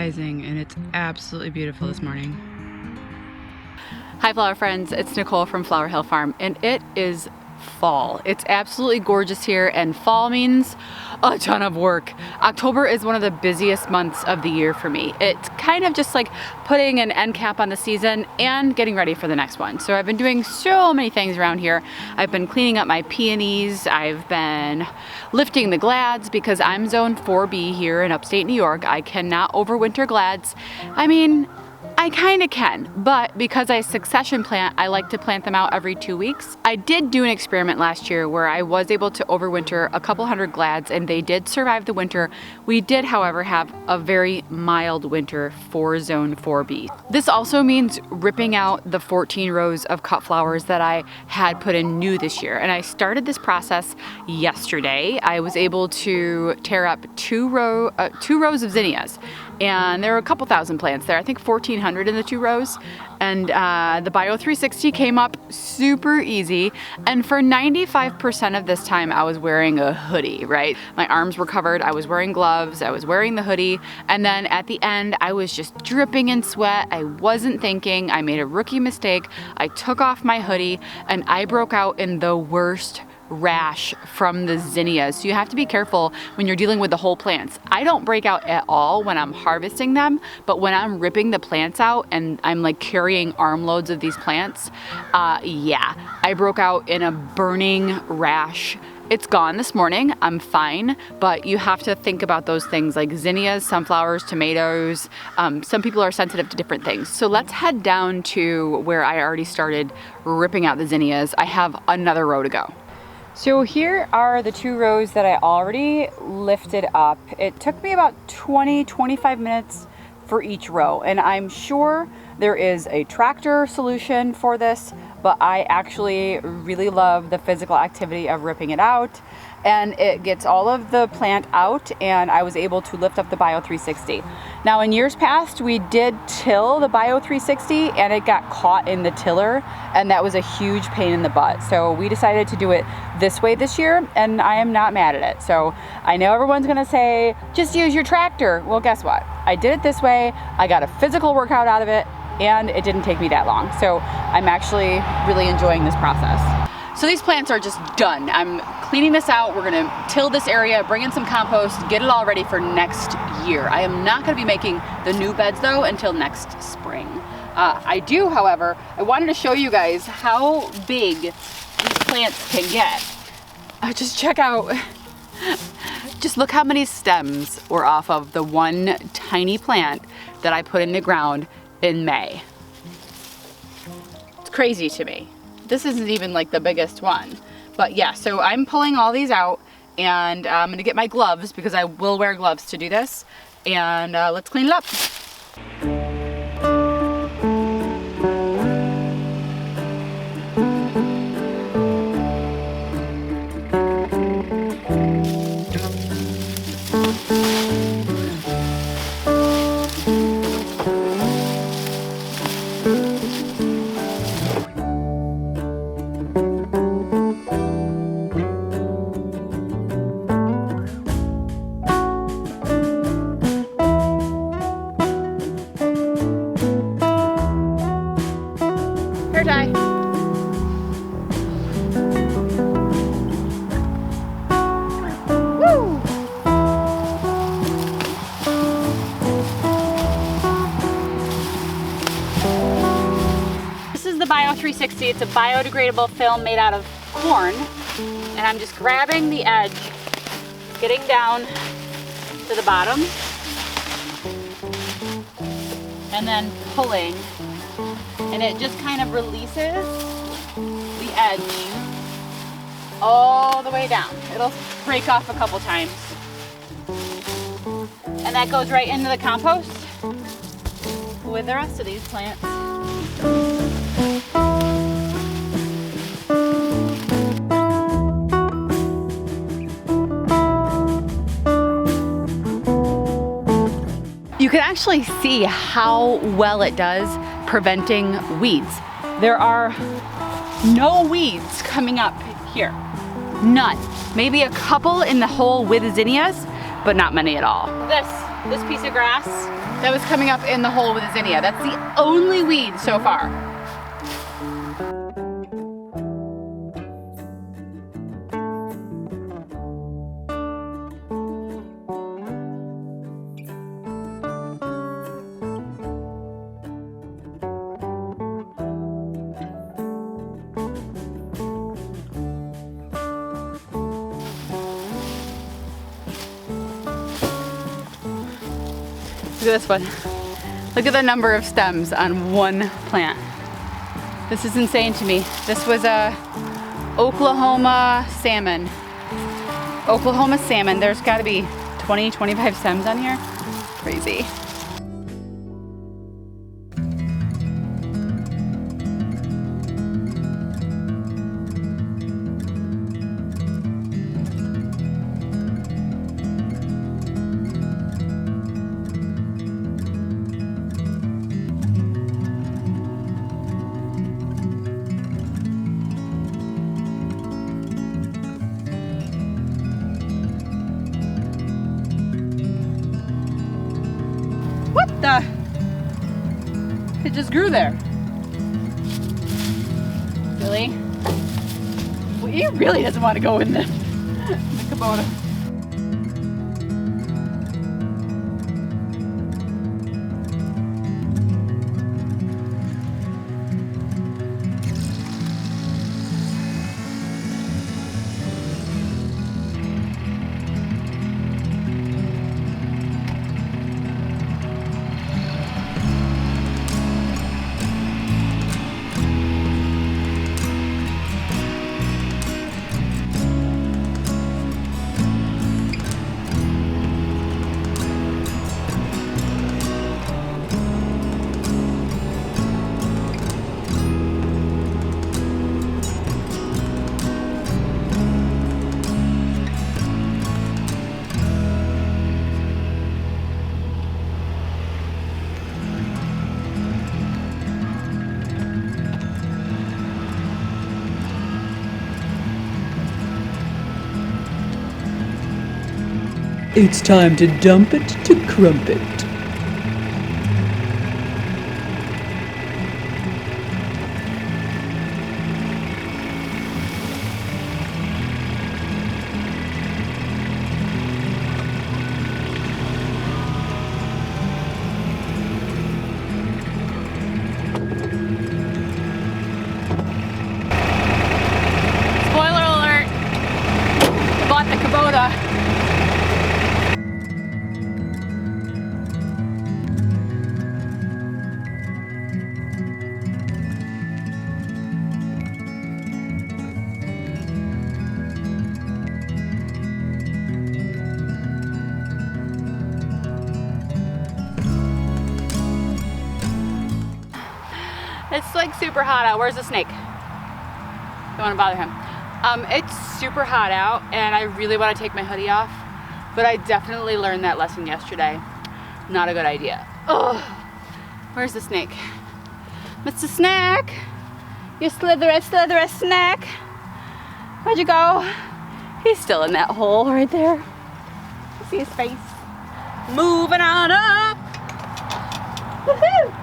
rising and it's absolutely beautiful this morning. Hi flower friends, it's Nicole from Flower Hill Farm and it is fall. It's absolutely gorgeous here and fall means a ton of work. October is one of the busiest months of the year for me. It's kind of just like putting an end cap on the season and getting ready for the next one. So I've been doing so many things around here. I've been cleaning up my peonies. I've been lifting the glads because I'm zone 4B here in upstate New York. I cannot overwinter glads. I mean, I kind of can, but because I succession plant, I like to plant them out every 2 weeks. I did do an experiment last year where I was able to overwinter a couple hundred glads and they did survive the winter. We did, however, have a very mild winter for zone 4B. This also means ripping out the 14 rows of cut flowers that I had put in new this year. And I started this process yesterday. I was able to tear up two rows of zinnias. And there were a couple thousand plants there, I think 1,400 in the 2 rows. And the Bio 360 came up super easy. And for 95% of this time, I was wearing a hoodie, right? My arms were covered, I was wearing gloves, I was wearing the hoodie. And then at the end, I was just dripping in sweat. I wasn't thinking, I made a rookie mistake. I took off my hoodie and I broke out in the worst rash from the zinnias. So you have to be careful when you're dealing with the whole plants. I don't break out at all when I'm harvesting them, but when I'm ripping the plants out and I'm like carrying armloads of these plants, yeah, I broke out in a burning rash. It's gone this morning, I'm fine, but you have to think about those things like zinnias, sunflowers, tomatoes. Some people are sensitive to different things. So let's head down to where I already started ripping out the zinnias. I have another row to go. So here are the 2 rows that I already lifted up. It took me about 20-25 minutes for each row, and I'm sure there is a tractor solution for this, but I actually really love the physical activity of ripping it out, and it gets all of the plant out, and I was able to lift up the Bio 360. Now in years past, we did till the Bio 360 and it got caught in the tiller, and that was a huge pain in the butt. So we decided to do it this way this year, and I am not mad at it. So I know everyone's gonna say, just use your tractor. Well, guess what? I did it this way, I got a physical workout out of it, and it didn't take me that long. So I'm actually really enjoying this process. So these plants are just done. I'm cleaning this out. We're gonna till this area, bring in some compost, get it all ready for next year. I am not gonna be making the new beds though until next spring. I do, however, I wanted to show you guys how big these plants can get. Just check out, just look how many stems were off of the one tiny plant that I put in the ground in May. It's crazy to me. This isn't even like the biggest one. But yeah, so I'm pulling all these out and I'm gonna get my gloves because I will wear gloves to do this. And let's clean it up. Bio 360. It's a biodegradable film made out of corn, and I'm just grabbing the edge, getting down to the bottom, and then pulling, and it just kind of releases the edge all the way down. It'll break off a couple times, and that goes right into the compost with the rest of these plants. You can actually see how well it does preventing weeds. There are no weeds coming up here. None. Maybe a couple in the hole with zinnias, but not many at all. This piece of grass that was coming up in the hole with a zinnia. That's the only weed so far. Look at this one. Look at the number of stems on one plant. This is insane to me. This was a Oklahoma salmon. Oklahoma salmon. There's got to be 20, 25 stems on here. Crazy. It just grew there. Really? Well, he really doesn't want to go in the Kubota. It's time to dump it to crumpet. Spoiler alert! I bought the Kubota. It's like super hot out. Where's the snake? Don't want to bother him. It's super hot out and I really want to take my hoodie off, but I definitely learned that lesson yesterday. Not a good idea. Ugh. Where's the snake? Mr. Snack! You slithery snack! Where'd you go? He's still in that hole right there. See his face? Moving on up! Woohoo!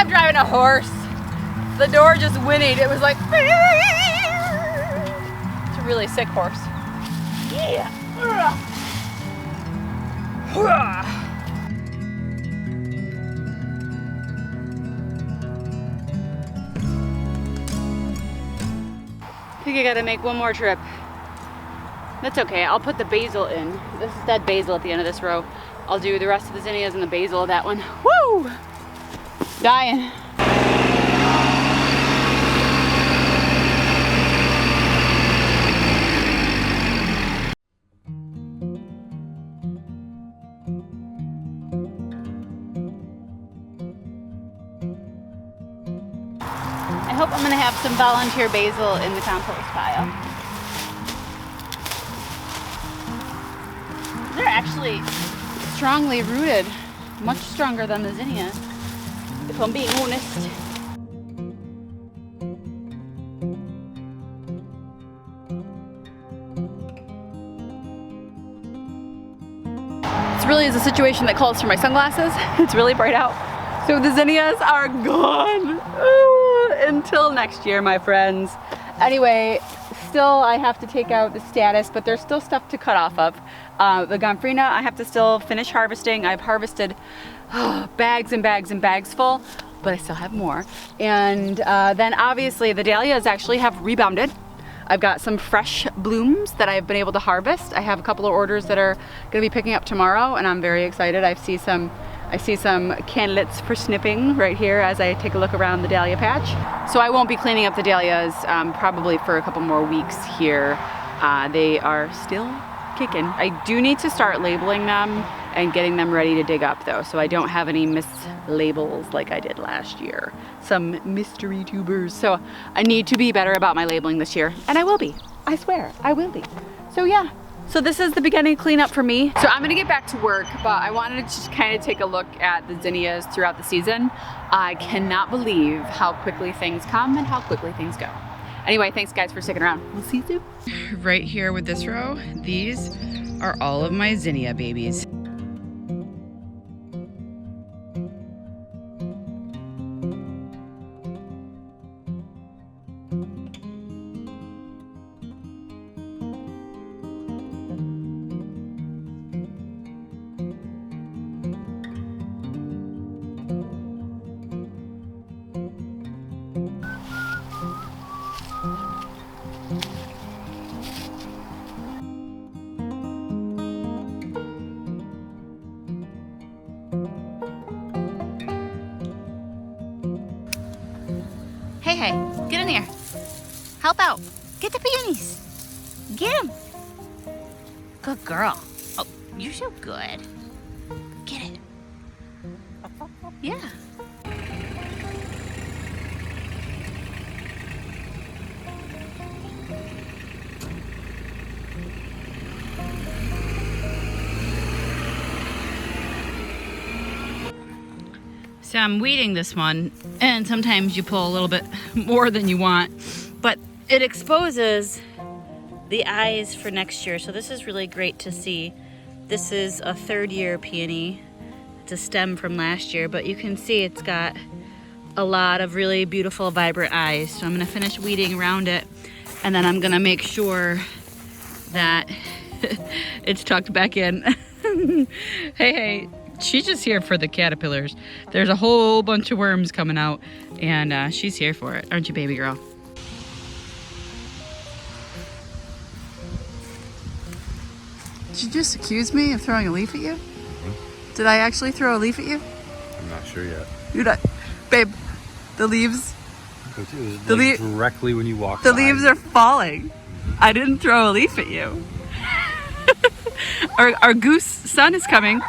Driving a horse. The door just whinnied. It was like it's a really sick horse. Yeah. I think I gotta make one more trip. That's okay. I'll put the basil in. This is dead basil at the end of this row. I'll do the rest of the zinnias and the basil of that one. Woo! Dying. I hope I'm gonna have some volunteer basil in the compost pile. They're actually strongly rooted, much stronger than the zinnia. if I'm being honest. This really is a situation that calls for my sunglasses. It's really bright out. So the zinnias are gone. Ooh, until next year, my friends. Anyway, still I have to take out the status, but there's still stuff to cut off of. The gomphrena I have to still finish harvesting. I've harvested bags and bags and bags full, but I still have more. And then obviously the dahlias actually have rebounded. I've got some fresh blooms that I've been able to harvest. I have a couple of orders that are gonna be picking up tomorrow, and I'm very excited. I see some candidates for snipping right here as I take a look around the dahlia patch. So I won't be cleaning up the dahlias probably for a couple more weeks here. They are still kicking. I do need to start labeling them and getting them ready to dig up though, so I don't have any mislabels like I did last year. Some mystery tubers. So I need to be better about my labeling this year, and I will be. I swear, I will be. So yeah. So this is the beginning cleanup for me. So I'm gonna get back to work, but I wanted to just kind of take a look at the zinnias throughout the season. I cannot believe how quickly things come and how quickly things go. Anyway, thanks guys for sticking around. We'll see you soon. Right here with this row, these are all of my zinnia babies. Hey, hey, get in here. Help out. Get the peonies. Get them. Good girl. Oh, you're so good. Get it. Yeah. So I'm weeding this one, and sometimes you pull a little bit more than you want, but it exposes the eyes for next year. So this is really great to see. This is a 3rd year peony. It's a stem from last year, but you can see it's got a lot of really beautiful, vibrant eyes. So I'm gonna finish weeding around it, and then I'm gonna make sure that it's tucked back in. Hey. She's just here for the caterpillars. There's a whole bunch of worms coming out, and she's here for it. Aren't you, baby girl? Did you just accuse me of throwing a leaf at you? Mm-hmm. Did I actually throw a leaf at you? I'm not sure yet. You're not. Babe, the leaves. The leaves directly when you walk The by. leaves are falling. I didn't throw a leaf at you. Our goose son is coming.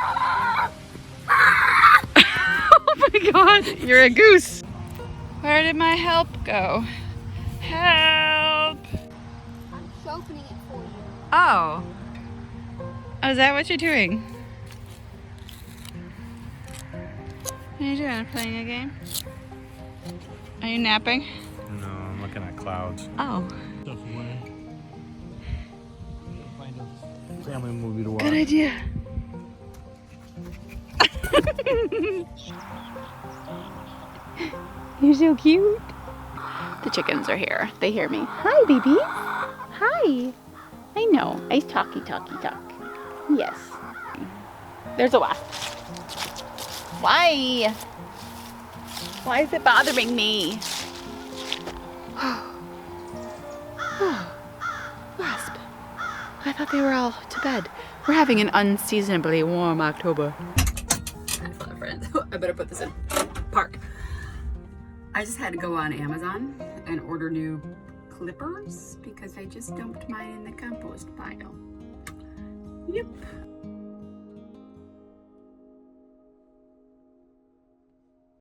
Oh my god, you're a goose. Where did my help go? Help! I'm opening it for you. Oh. Is that what you're doing? What are you doing? Playing a game? Are you napping? No, I'm looking at clouds. Oh. Family movie to watch. Good idea. You're so cute. The chickens are here. They hear me. Hi, baby. Hi. I know. I talk. Yes. There's a wasp. Why? Why is it bothering me? Wasp. I thought they were all to bed. We're having an unseasonably warm October. Hello, friends. I better put this in park. I just had to go on Amazon and order new clippers because I just dumped mine in the compost pile. Yep.